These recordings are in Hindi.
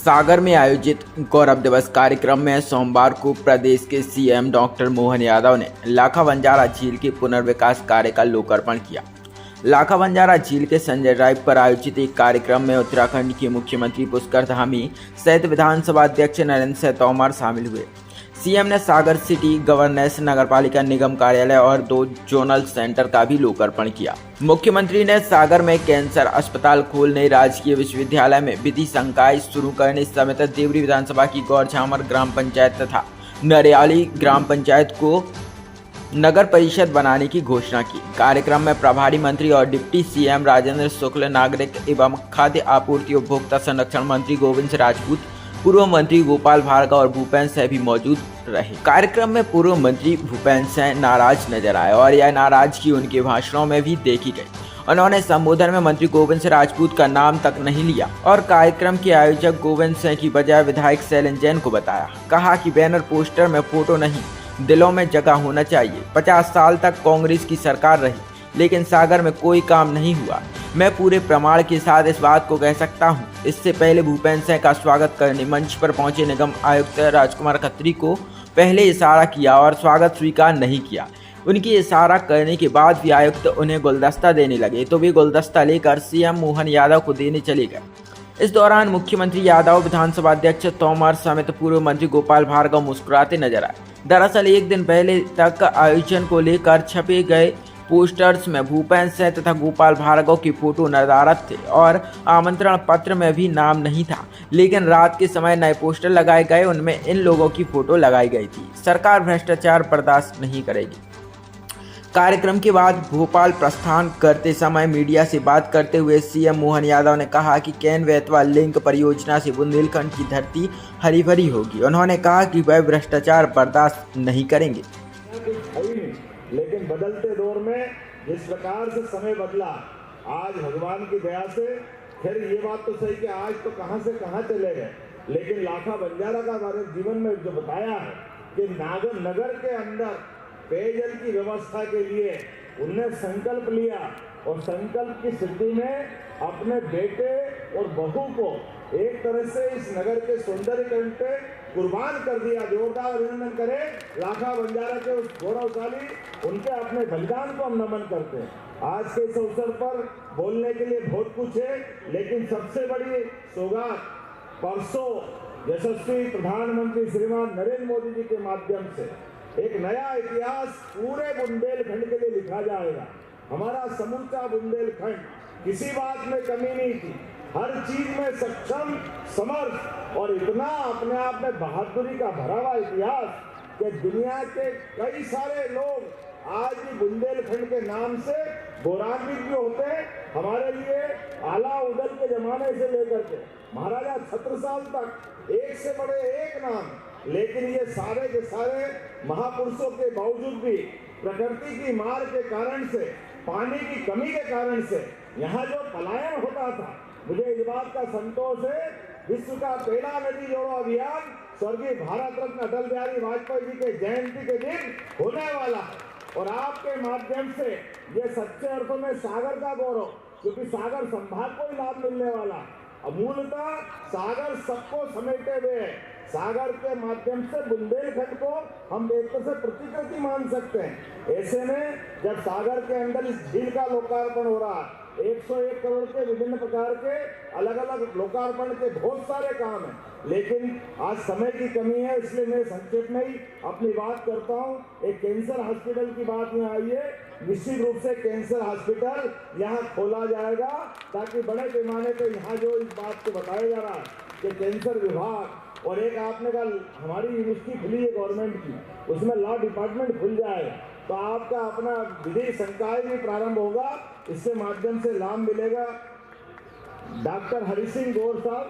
सागर में आयोजित गौरव दिवस कार्यक्रम में सोमवार को प्रदेश के सीएम डॉक्टर मोहन यादव ने लाखा बंजारा झील के पुनर्विकास कार्य का लोकार्पण किया। लाखा बंजारा झील के संजय ड्राइव पर आयोजित एक कार्यक्रम में उत्तराखंड के मुख्यमंत्री पुष्कर धामी सहित विधानसभा अध्यक्ष नरेंद्र सिंह तोमर शामिल हुए। सीएम ने सागर सिटी गवर्नेंस नगरपालिका निगम कार्यालय और 2 जोनल सेंटर का भी लोकार्पण किया। मुख्यमंत्री ने सागर में कैंसर अस्पताल खोलने, राजकीय विश्वविद्यालय में विधि संकाय शुरू करने समेत देवरी विधानसभा की गौरझामर ग्राम पंचायत तथा नरियाली ग्राम पंचायत को नगर परिषद बनाने की घोषणा की। कार्यक्रम में प्रभारी मंत्री और डिप्टी सीएम राजेंद्र शुक्ल, नागरिक एवं खाद्य आपूर्ति उपभोक्ता संरक्षण मंत्री गोविंद सिंह राजपूत, पूर्व मंत्री गोपाल भार्गव और भूपेंद्र सिंह भी मौजूद रहे। कार्यक्रम में पूर्व मंत्री भूपेंद्र सिंह नाराज नजर आए और यह नाराजगी उनके भाषणों में भी देखी गई। उन्होंने संबोधन में मंत्री गोविंद सिंह राजपूत का नाम तक नहीं लिया और कार्यक्रम के आयोजक गोविंद सिंह की बजाय विधायक शैलेंद्र जैन को बताया। कहा कि बैनर पोस्टर में फोटो नहीं, दिलों में जगह होना चाहिए। 50 साल तक कांग्रेस की सरकार रही, लेकिन सागर में कोई काम नहीं हुआ। मैं पूरे प्रमाण के साथ इस बात को कह सकता हूं। इससे पहले भूपेंद्र सिंह का स्वागत करने मंच पर पहुंचे निगम आयुक्त राजकुमार खत्री को पहले इशारा किया और स्वागत स्वीकार नहीं किया। उनकी इशारा करने के बाद भी आयुक्त उन्हें गुलदस्ता देने लगे तो वे गुलदस्ता लेकर सीएम मोहन यादव को देने चले गए। इस दौरान मुख्यमंत्री यादव, विधानसभा अध्यक्ष तोमर समेत पूर्व मंत्री गोपाल भार्गव मुस्कुराते नजर आए। दरअसल एक दिन पहले तक आयोजन को लेकर छपे गए पोस्टर्स में भूपेंद्र सिंह तथा गोपाल भार्गव की फोटो नदारद थे और आमंत्रण पत्र में भी नाम नहीं था, लेकिन रात के समय नए पोस्टर लगाए गए, उनमें इन लोगों की फोटो लगाई गई थी। सरकार भ्रष्टाचार बर्दाश्त नहीं करेगी। कार्यक्रम के बाद भोपाल प्रस्थान करते समय मीडिया से बात करते हुए सीएम मोहन यादव ने कहा कि केन बेतवा लिंक परियोजना से बुंदेलखंड की धरती हरी भरी होगी। उन्होंने कहा कि वह भ्रष्टाचार बर्दाश्त नहीं करेंगे। लेकिन बदलते दौर में जिस प्रकार से समय बदला, आज भगवान की दया से फिर ये बात तो सही कि आज तो कहां से कहां चले गए, लेकिन लाखा बंजारा का हमारे जीवन में जो बताया है कि नगर के अंदर पेयजल की व्यवस्था के लिए उनने संकल्प लिया और संकल्प की स्थिति में अपने बेटे और बहू को एक तरह से इस नगर के सौंदर्यकरण पे कुर्बान कर दिया। जोरदार अभिनंदन करें लाखा बंजारा के उस गौरवशाली, उनके अपने बलिदान को हम नमन करते हैं। आज के इस अवसर पर बोलने के लिए बहुत कुछ है, लेकिन सबसे बड़ी सौगात परसों यशस्वी प्रधानमंत्री श्रीमान नरेंद्र मोदी जी के माध्यम से एक नया इतिहास पूरे बुंदेलखंड के लिए लिखा जाएगा। हमारा समूचा बुंदेलखंड किसी बात में कमी नहीं थी, हर चीज में सक्षम, समर्थ और इतना अपने आप में बहादुरी का भरा हुआ इतिहास कि दुनिया के कई सारे लोग आज भी बुंदेलखंड के नाम से गौरवान्वित भी होते हैं। हमारे लिए आला उदल के जमाने से लेकर के महाराजा छत्रसाल तक एक से बड़े एक नाम, लेकिन ये सारे के सारे महापुरुषों के बावजूद भी प्रकृति की मार के कारण से, पानी की कमी के कारण से यहाँ जो पलायन होता था, मुझे इस बात का संतोष है। विश्व का पहला नदी जोड़ो अभियान स्वर्गीय भारत रत्न अटल बिहारी वाजपेयी जी के जयंती के दिन होने वाला है और आपके माध्यम से ये सच्चे अर्थों में सागर का गौरव, क्योंकि सागर संभाग को ही लाभ मिलने वाला। मूलतः सागर सबको समेटे हुए है। सागर के माध्यम से बुंदेलखंड को हम एक तरह से प्रतिकृति मान सकते हैं। ऐसे में जब सागर के अंदर इस झील का लोकार्पण हो रहा है, 101 करोड़ के विभिन्न प्रकार के अलग अलग लोकार्पण के बहुत सारे काम हैं, लेकिन आज समय की कमी है, इसलिए मैं संक्षेप में ही अपनी बात करता हूं। एक कैंसर हॉस्पिटल की बात में आई है, निश्चित रूप से कैंसर हॉस्पिटल यहाँ खोला जाएगा ताकि बड़े पैमाने पर यहाँ जो इस बात को बताया जा रहा है कि कैंसर विभाग और एक आपने कहा हमारी यूनिवर्सिटी खुली है गवर्नमेंट की, उसमें लॉ डिपार्टमेंट खुल जाए तो आपका अपना विधि संकाय भी प्रारंभ होगा, इसके माध्यम से लाभ मिलेगा। डॉक्टर हरि सिंह गौर साहब,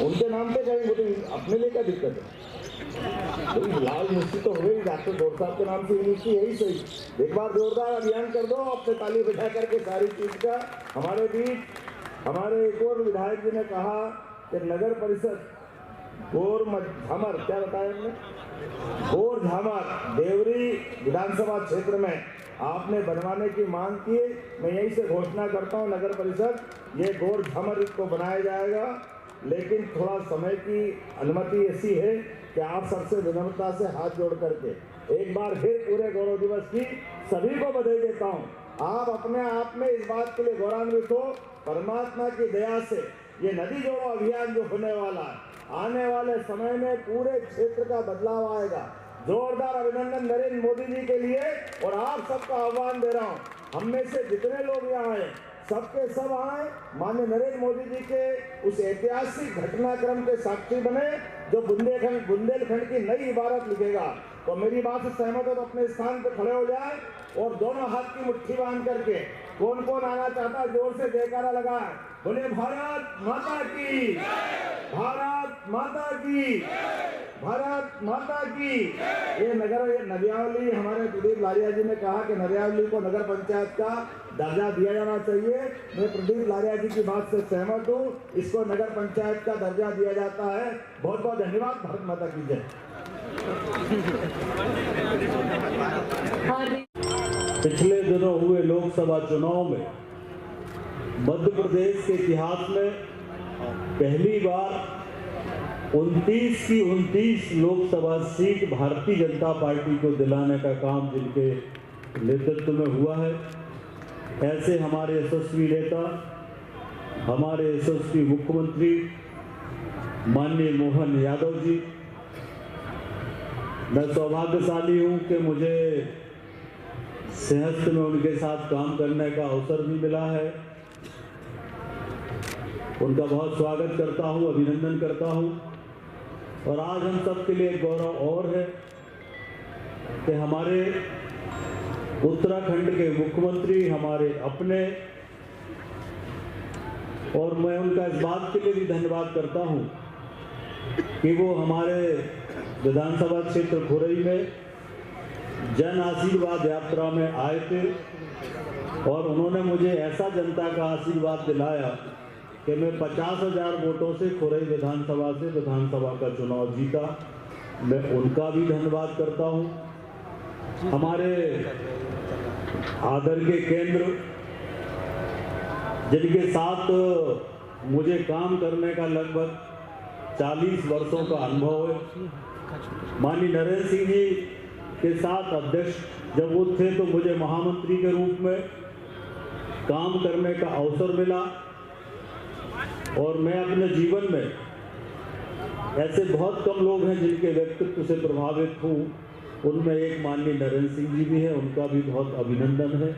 उनके नाम पे कहेंगे तो अपने लिए क्या दिक्कत है? लाल यूनिवर्सिटी तो हो गई, डॉक्टर गौर साहब के नाम से यूनिवर्सिटी यही सही। एक बार जोरदार अभियान कर दो अपने ताली बजा करके सारी चीज का। हमारे बीच हमारे एक और विधायक जी ने कहा कि नगर परिषद गौरझामर, क्या बताया हमने, गौरझामर देवरी विधानसभा क्षेत्र में आपने बनवाने की मांग की। मैं यहीं से घोषणा करता हूं, नगर परिषद ये गौरझामर को बनाया जाएगा। लेकिन थोड़ा समय की अनुमति ऐसी है कि आप सबसे विनम्रता से हाथ जोड़ करके एक बार फिर पूरे गौरव दिवस की सभी को बधाई देता हूँ। आप अपने आप में इस बात के लिए गौरवान्वित हो, परमात्मा की दया से ये नदी जोड़ो अभियान जो होने वाला है, आने वाले समय में पूरे क्षेत्र का बदलाव आएगा। जोरदार अभिनंदन नरेंद्र मोदी जी के लिए और आप सबका आह्वान दे रहा हूँ, हम में से जितने लोग यहाँ आए सबके सब आए, माननीय नरेंद्र मोदी जी के उस ऐतिहासिक घटनाक्रम के साक्षी बने जो बुंदेलखंड की नई इबारत लिखेगा। तो मेरी बात से सहमत हो तो अपने स्थान पर खड़े हो जाए और दोनों हाथ की मुट्ठी बांध करके कौन कौन आना चाहता है जोर से जयकारा लगाए, बोले भारत माता की, भारत माता की, भारत माता की। ये नदियावली हमारे प्रदीप लारिया जी ने कहा कि नदियावली को नगर पंचायत का दर्जा दिया जाना चाहिए। मैं प्रदीप लारिया जी की बात से सहमत हूँ, इसको नगर पंचायत का दर्जा दिया जाता है। बहुत बहुत धन्यवाद। भारत माता की जय। पिछले दिनों हुए लोकसभा चुनाव में मध्य प्रदेश के इतिहास में पहली बार 29 की 29 लोकसभा सीट भारतीय जनता पार्टी को दिलाने का काम जिनके नेतृत्व में हुआ है, ऐसे हमारे यशस्वी नेता, हमारे यशस्वी मुख्यमंत्री माननीय मोहन यादव जी, मैं सौभाग्यशाली हूं कि मुझे सिंहस्थ में उनके साथ काम करने का अवसर भी मिला है। उनका बहुत स्वागत करता हूं, अभिनंदन करता हूं। और आज हम सब के लिए एक गौरव और है कि हमारे उत्तराखंड के मुख्यमंत्री हमारे अपने, और मैं उनका इस बात के लिए भी धन्यवाद करता हूं कि वो हमारे विधानसभा क्षेत्र खुरई में जन आशीर्वाद यात्रा में आए थे और उन्होंने मुझे ऐसा जनता का आशीर्वाद दिलाया कि मैं 50,000 वोटों से खुरई विधानसभा से विधानसभा का चुनाव जीता। मैं उनका भी धन्यवाद करता हूं। हमारे आदर के केंद्र जिनके साथ मुझे काम करने का लगभग 40 वर्षों का अनुभव है, माननीय नरेंद्र सिंह जी के साथ अध्यक्ष जब वो थे तो मुझे महामंत्री के रूप में काम करने का अवसर मिला और मैं अपने जीवन में, ऐसे बहुत कम लोग हैं जिनके व्यक्तित्व से प्रभावित हूँ, उनमें एक माननीय नरेंद्र सिंह जी भी हैं, उनका भी बहुत अभिनंदन है,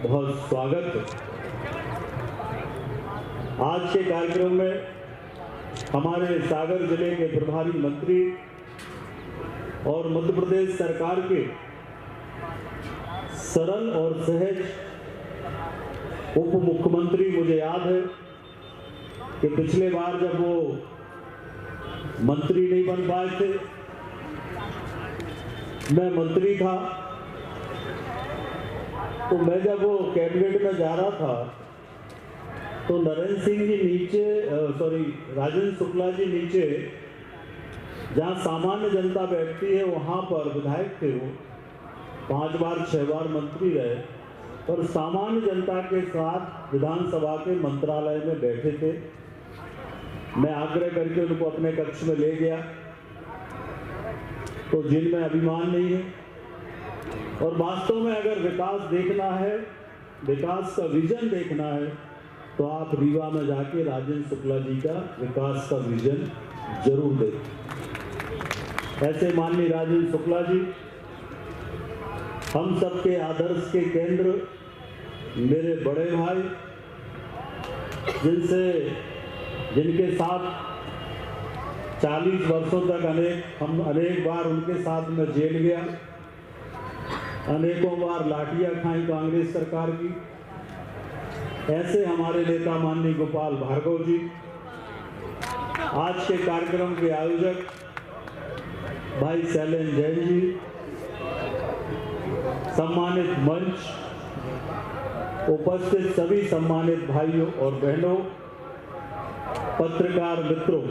बहुत स्वागत है। आज के कार्यक्रम में हमारे सागर जिले के प्रभारी मंत्री और मध्य प्रदेश सरकार के सरल और सहज उप मुख्यमंत्री, मुझे याद है कि पिछले बार जब वो मंत्री नहीं बन पाए थे, मैं मंत्री था, तो मैं जब वो कैबिनेट में जा रहा था तो नरेंद्र सिंह जी नीचे, राजेंद्र शुक्ला जी नीचे जहाँ सामान्य जनता बैठती है वहाँ पर विधायक थे, वो 5 बार 6 बार मंत्री रहे और सामान्य जनता के साथ विधानसभा के मंत्रालय में बैठे थे। मैं आग्रह करके उनको अपने कक्ष में ले गया, तो जिनमें अभिमान नहीं है और वास्तव में अगर विकास देखना है, विकास का विजन देखना है, तो आप रीवा में जाके राजेंद्र शुक्ला जी का विकास का विजन जरूर देखें। ऐसे माननीय राजेंद्र शुक्ला जी हम सबके आदर्श के केंद्र, मेरे बड़े भाई, जिनके साथ 40 वर्षों तक अनेक बार उनके साथ में जेल गया, अनेकों बार लाठियां खाई कांग्रेस सरकार की। ऐसे हमारे नेता माननीय गोपाल भार्गव जी, आज के कार्यक्रम के आयोजक भाई शैलेंद्र जैन जी, सम्मानित मंच, उपस्थित सभी सम्मानित भाइयों और बहनों, पत्रकार मित्रों,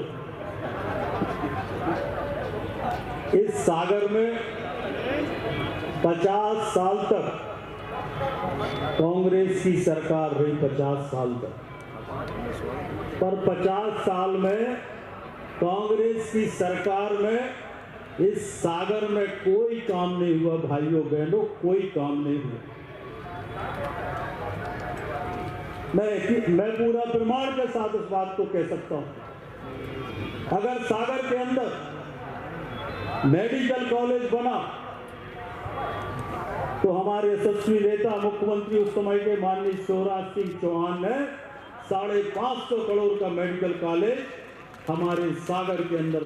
इस सागर में 50 साल तक कांग्रेस की सरकार रही, 50 साल तक, पर 50 साल में कांग्रेस की सरकार में इस सागर में कोई काम नहीं हुआ भाइयों बहनों, कोई काम नहीं हुआ। मैं पूरा प्रमाण के साथ इस बात को कह सकता हूं। अगर सागर के अंदर मेडिकल कॉलेज बना तो हमारे यशस्वी नेता मुख्यमंत्री उस समय के माननीय शिवराज सिंह चौहान ने 550 करोड़ का मेडिकल कॉलेज हमारे सागर के अंदर